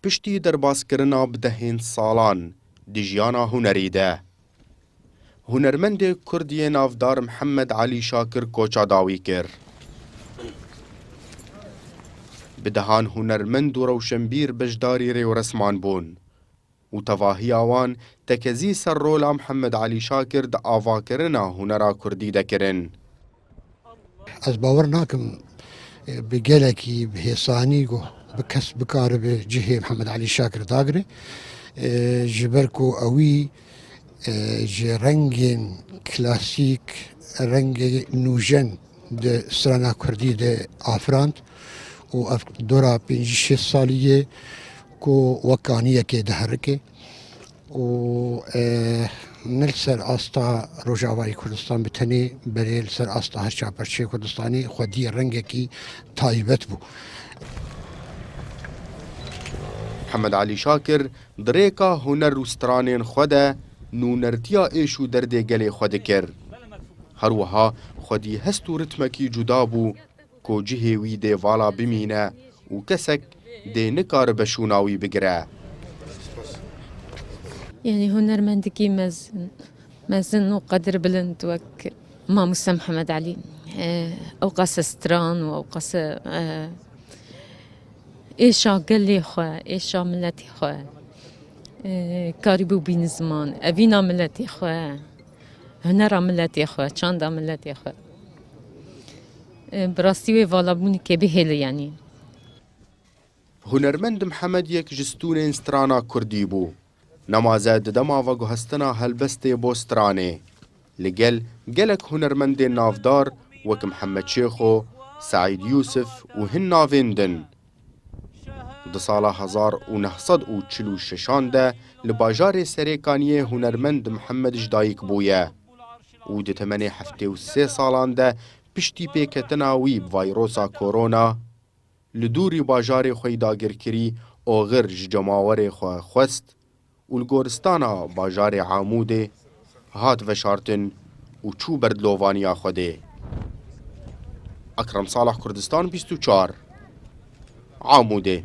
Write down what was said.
پشتی درباسکرنا بدهین سالان دی ژیانا هونەری de. هونەرمەندێک کوردیە ناودار محەممەد عەلی شاکر کۆچا داوی کرد. بدەهان هونەرمەند و ڕەوشەمبیر بەشداری رێوڕسمان بوون. و تەواهی ئەوان تەکەزی سەر ڕۆلا محەممەد عەلی شاکر دە ئاواکردنا هونەرا کوردی دەکردن. ئەس باوەڕ ناکەم بگەلێکی بهێسانی و بکەس بکارە بێ جهێ محەممەد عەلی شاکر داگرێ ji ber ku ewî ji rengên klasîk rengê nûjen di strana Kurdî de afirand û ev dora pêncî şêst salî ye ku wekaniyekê diherike û ne li ser asta Rojavayê Kurdistan bi tenê berê li ser asta her çaperçeyê Kurdistanê xwediyê rengekî taybet bû. محەممەد عەلی شاکر درێکا هونەر و سترانên xwe de nûnertiya êş û derdê gelê xwe dikir. Herwiha xwedî hest û ritmekî cuda bû ku cihê wî dê vala bimîne û kesek dê nikare beşûna wî bigire. يعني هنرمندكي مزن وقدر بلند وك ماموسة محمد علي أوقاس ستران وأوقاس إيشا قلي خوا إيشا ملتي خوا كاريبو بين زمان أبينا ملتي خوا هنرا ملتي خوا چاندا ملتي خوا براستي والا بوني كبهل يعني هونەرمەند محەممەدیەک ji stûnên strana Kurdî bû. Nemaze di dema veguhestina helbestê bo stranê. Li gel gelek hunermendên navdar wek Mihemed Şêxo, Saîd Yûsuf û hin navên din. Di sala 1946 de li bajarê Serêkaniyê hunermend Mihemed ji dayîk bûye û di temenê 73 salan de piştî pêketina wî bi vayrosa korona li dûrî bajarê xwe dagirkirî oxir ji cemawerê xwe xwest û li goristana bajarê Amûdê hat veşartin û çû ber dilovaniya Xwedê. Ekrem Salah, Kurdistan 24 Amûdê.